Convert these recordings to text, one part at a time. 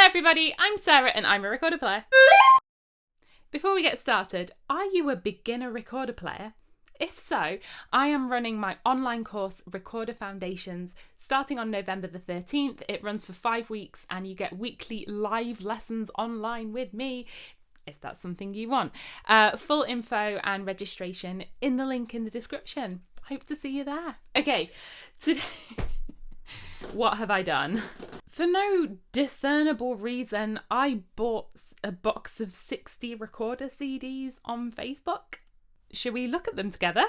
everybody, I'm Sarah and I'm a recorder player. Before we get started, are you a beginner recorder player? If so, I am running my online course Recorder Foundations starting on November the 13th. It runs for 5 weeks and you get weekly live lessons online with me, if that's something you want. Full info and registration in the link in the description. Hope to see you there. Okay, today, what have I done? For no discernible reason, I bought a box of 60 recorder CDs on Facebook. Should we look at them together?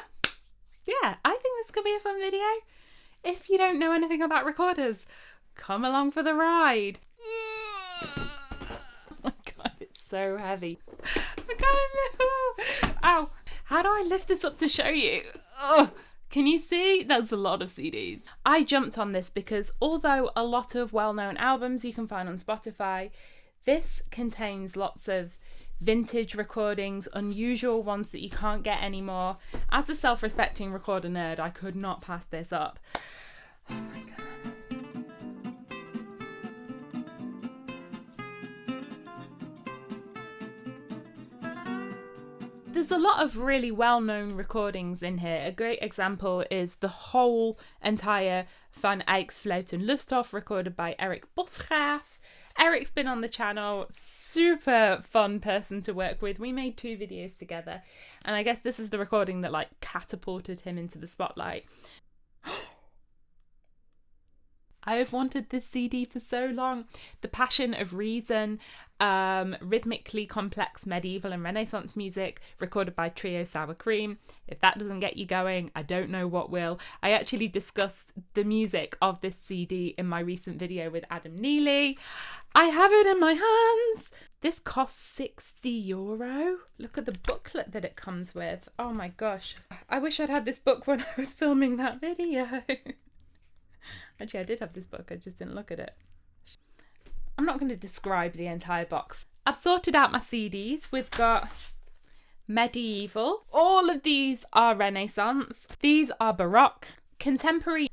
Yeah, I think this could be a fun video. If you don't know anything about recorders, come along for the ride. Oh my god, it's so heavy. I can't. Ow. How do I lift this up to show you? Oh. Can you see? That's a lot of CDs. I jumped on this because although a lot of well-known albums you can find on Spotify, this contains lots of vintage recordings, unusual ones that you can't get anymore. As a self-respecting recorder nerd, I could not pass this up. Oh my god. There's a lot of really well-known recordings in here. A great example is the whole entire Van Eyck's Fluyten Lust-Hof recorded by Erik Bosgraaf. Erik's been on the channel, super fun person to work with. We made 2 videos together and I guess this is the recording that like catapulted him into the spotlight. I have wanted this CD for so long. The Passion of Reason, rhythmically complex medieval and Renaissance music recorded by Trio Sour Cream. If that doesn't get you going, I don't know what will. I actually discussed the music of this CD in my recent video with Adam Neely. I have it in my hands. This costs €60. Look at the booklet that it comes with. Oh my gosh. I wish I'd had this book when I was filming that video. Actually, I did have this book, I just didn't look at it. I'm not going to describe the entire box. I've sorted out my CDs. We've got medieval. All of these are Renaissance. These are Baroque, contemporary.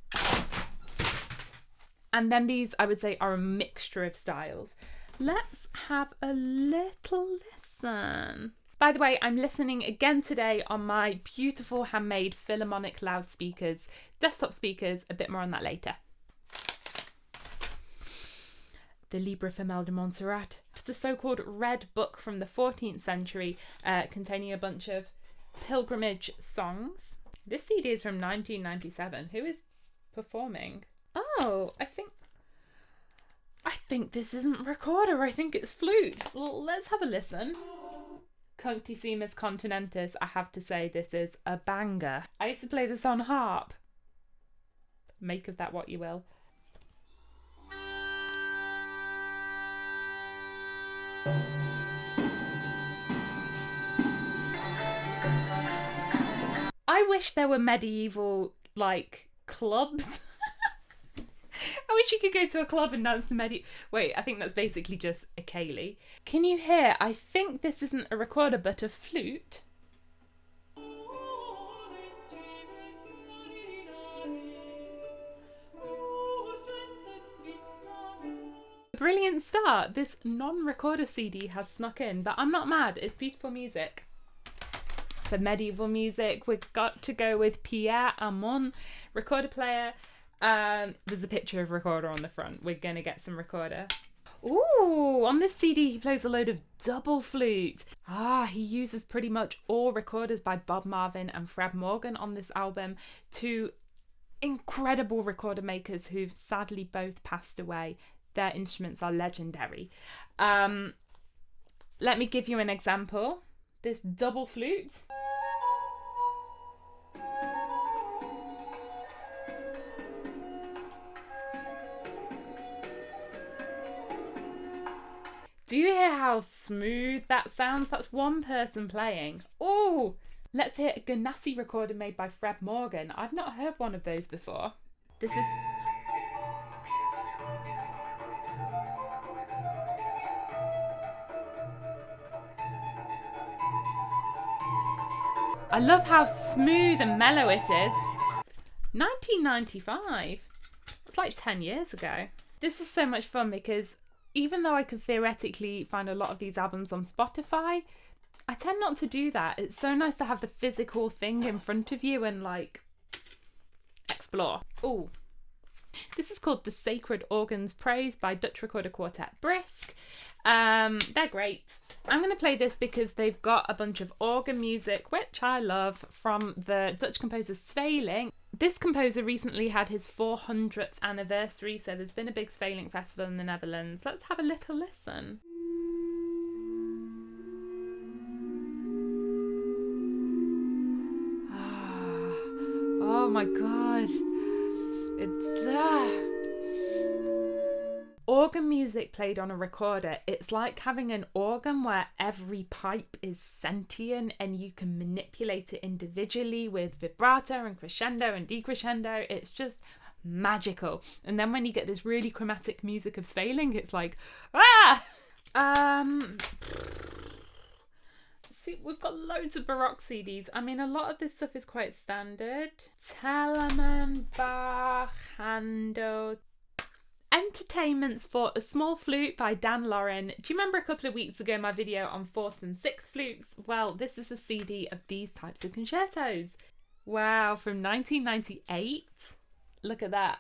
And then these, I would say, are a mixture of styles. Let's have a little listen. By the way, I'm listening again today on my beautiful handmade Philharmonic Loudspeakers, desktop speakers, a bit more on that later. The Llibre Vermell de Montserrat, the so-called Red Book from the 14th century, containing a bunch of pilgrimage songs. This CD is from 1997. Who is performing? Oh, I think this isn't recorder, I think it's flute. Well, let's have a listen. Cunctissimus Continentis, I have to say this is a banger. I used to play this on harp. Make of that what you will. I wish there were medieval, like, clubs. I wish you could go to a club and dance the medieval... Wait, I think that's basically just a ceilidh. Can you hear? I think this isn't a recorder, but a flute. Brilliant start. This non-recorder CD has snuck in, but I'm not mad. It's beautiful music. For medieval music, we've got to go with Pierre Hamon, recorder player. There's a picture of recorder on the front. We're gonna get some recorder. Ooh, on this CD he plays a load of double flute. He uses pretty much all recorders by Bob Marvin and Frans Brüggen on this album. 2 incredible recorder makers who've sadly both passed away. Their instruments are legendary. Let me give you an example. This double flute. Do you hear how smooth that sounds? That's one person playing. Oh, let's hear a Ganassi recorder made by Frans Brüggen. I've not heard one of those before. This is... I love how smooth and mellow it is. 1995. It's like 10 years ago. This is so much fun because even though I could theoretically find a lot of these albums on Spotify, I tend not to do that. It's so nice to have the physical thing in front of you and like explore. Ooh. This is called The Sacred Organs Praise by Dutch recorder quartet BRISK. They're great. I'm going to play this because they've got a bunch of organ music, which I love, from the Dutch composer Sweelinck. This composer recently had his 400th anniversary, so there's been a big Sweelinck festival in the Netherlands. Let's have a little listen. Oh my god. It's organ music played on a recorder. It's like having an organ where every pipe is sentient and you can manipulate it individually with vibrato and crescendo and decrescendo. It's just magical. And then when you get this really chromatic music of Sweelinck, it's like, ah! See, we've got loads of Baroque CDs. I mean, a lot of this stuff is quite standard. Telemann, Bach, Handel. Entertainments for a Small Flute by Dan Laurin. Do you remember a couple of weeks ago my video on 4th and 6th flutes? Well, this is a CD of these types of concertos. Wow, from 1998. Look at that.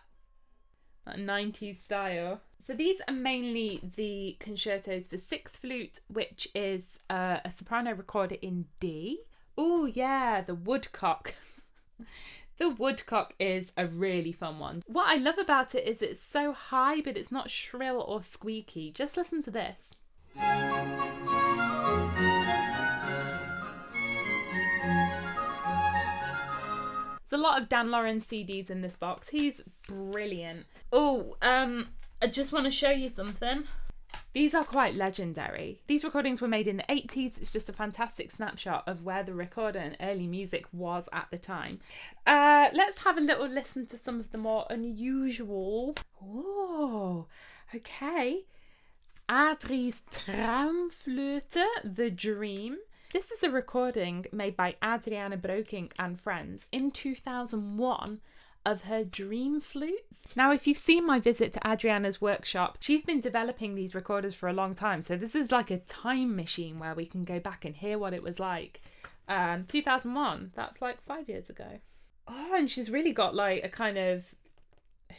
That 90s style. So these are mainly the concertos for 6th flute, which is a soprano recorder in D. Oh yeah, the woodcock. The woodcock is a really fun one. What I love about it is it's so high, but it's not shrill or squeaky. Just listen to this. There's a lot of Dan Laurin CDs in this box. He's brilliant. Oh, I just want to show you something. These are quite legendary. These recordings were made in the 80s. It's just a fantastic snapshot of where the recorder and early music was at the time. Let's have a little listen to some of the more unusual. Oh, okay. Adrie's Traumflöte, The Dream. This is a recording made by Adriana Breukink and friends in 2001 of her dream flutes. Now, if you've seen my visit to Adriana's workshop, she's been developing these recorders for a long time. So this is like a time machine where we can go back and hear what it was like. 2001, that's like 5 years ago. Oh, and she's really got like a kind of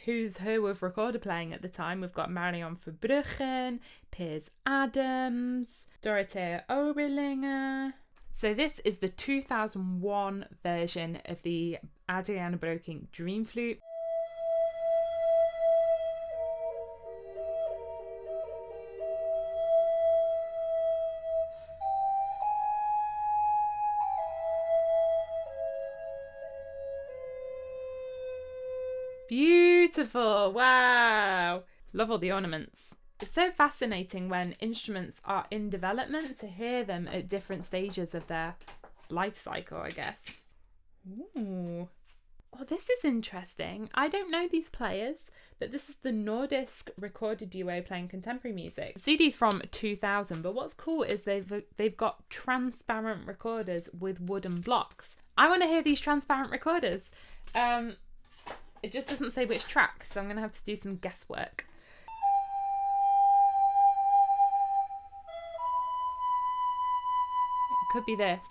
who's who of recorder playing at the time. We've got Marion Verbruggen, Piers Adams, Dorothea Oberlinger. So this is the 2001 version of the Adriana Breukink Dream Flute. Beautiful, wow. Love all the ornaments. It's so fascinating when instruments are in development to hear them at different stages of their life cycle, I guess. Ooh. Oh, this is interesting. I don't know these players, but this is the Nordisk recorder duo playing contemporary music. CD's from 2000, but what's cool is they've got transparent recorders with wooden blocks. I want to hear these transparent recorders. It just doesn't say which track, so I'm going to have to do some guesswork. It could be this.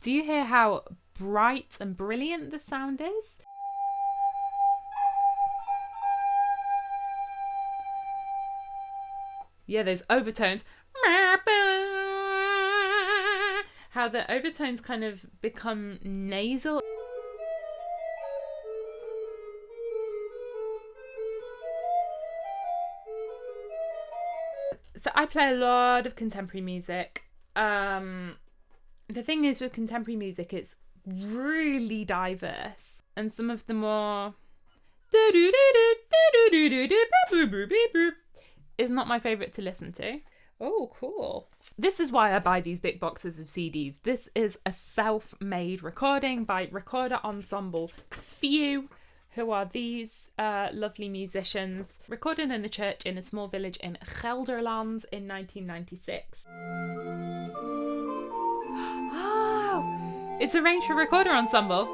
Do you hear how bright and brilliant the sound is? Yeah, those overtones. How the overtones kind of become nasal. So I play a lot of contemporary music. The thing is with contemporary music, it's really diverse. And some of the more is not my favourite to listen to. Oh, cool. This is why I buy these big boxes of CDs. This is a self-made recording by recorder ensemble Few, who are these lovely musicians, recorded in the church in a small village in Gelderland in 1996. Oh, it's arranged for recorder ensemble.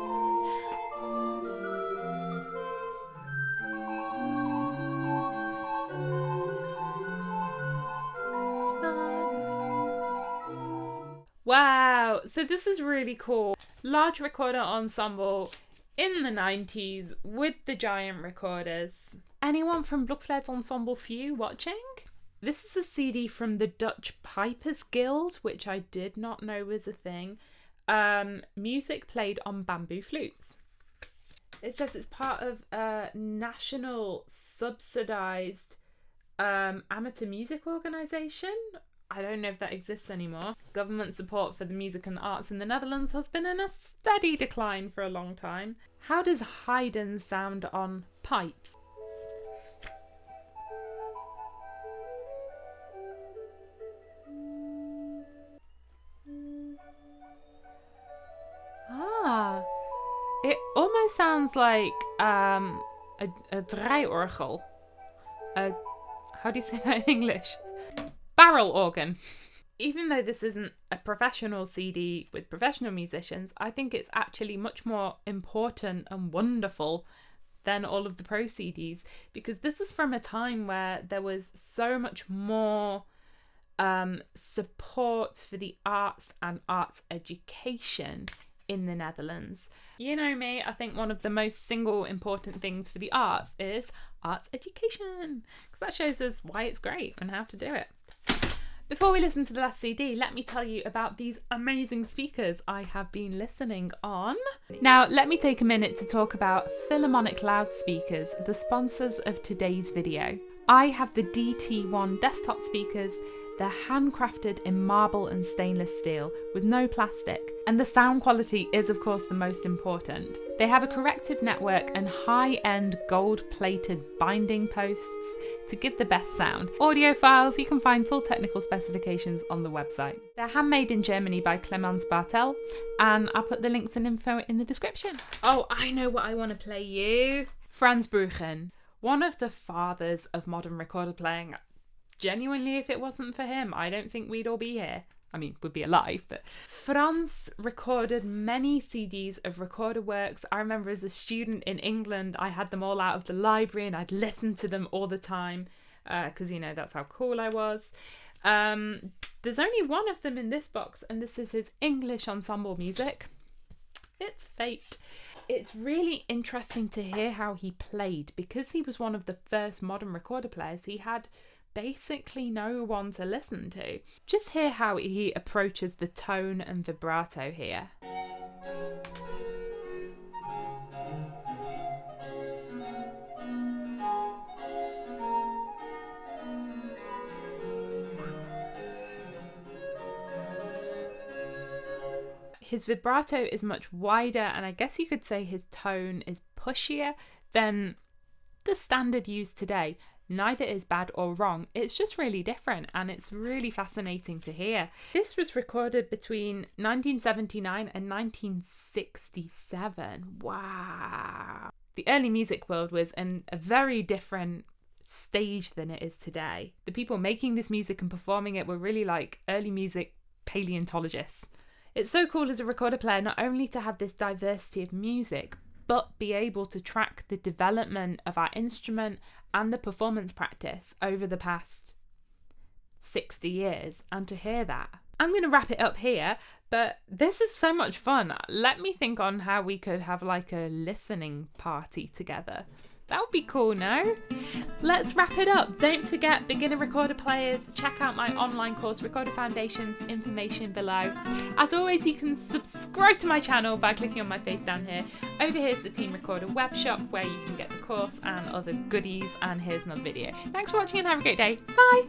Wow, so this is really cool. Large recorder ensemble in the 90s with the giant recorders. Anyone from Blokfløjteensemble Few watching? This is a CD from the Dutch Pipers Guild, which I did not know was a thing. Music played on bamboo flutes. It says it's part of a national subsidised amateur music organisation. I don't know if that exists anymore. Government support for the music and the arts in the Netherlands has been in a steady decline for a long time. How does Haydn sound on pipes? It almost sounds like a draaiorgel. How do you say that in English? Barrel organ. Even though this isn't a professional CD with professional musicians, I think it's actually much more important and wonderful than all of the pro CDs, because this is from a time where there was so much more support for the arts and arts education in the Netherlands. You know me, I think one of the most single important things for the arts is arts education, because that shows us why it's great and how to do it. Before we listen to the last CD, let me tell you about these amazing speakers I have been listening on. Now, let me take a minute to talk about Philharmonic Loudspeakers, the sponsors of today's video. I have the DT1 desktop speakers. They're handcrafted in marble and stainless steel with no plastic, and the sound quality is of course the most important. They have a corrective network and high-end gold-plated binding posts to give the best sound. Audiophiles, you can find full technical specifications on the website. They're handmade in Germany by Clemens Bartel, and I'll put the links and info in the description. Oh, I know what I want to play you. Frans Brüggen, one of the fathers of modern recorder playing. Genuinely, if it wasn't for him, I don't think we'd all be here. I mean, we'd be alive, but Frans recorded many CDs of recorder works. I remember as a student in England, I had them all out of the library and I'd listen to them all the time because, you know, that's how cool I was. There's only one of them in this box, and this is his English ensemble music. It's Fate. It's really interesting to hear how he played, because he was one of the first modern recorder players. He had basically no one to listen to. Just hear how he approaches the tone and vibrato here. His vibrato is much wider, and I guess you could say his tone is pushier than the standard used today. Neither is bad or wrong, it's just really different, and it's really fascinating to hear. This was recorded between 1979 and 1967. Wow. The early music world was in a very different stage than it is today. The people making this music and performing it were really like early music paleontologists. It's so cool as a recorder player not only to have this diversity of music, but be able to track the development of our instrument and the performance practice over the past 60 years, and to hear that. I'm going to wrap it up here, but this is so much fun. Let me think on how we could have like a listening party together. That would be cool, no? Let's wrap it up. Don't forget, beginner recorder players, check out my online course, Recorder Foundations, information below. As always, you can subscribe to my channel by clicking on my face down here. Over here's the Team Recorder web shop where you can get the course and other goodies, and here's another video. Thanks for watching and have a great day. Bye!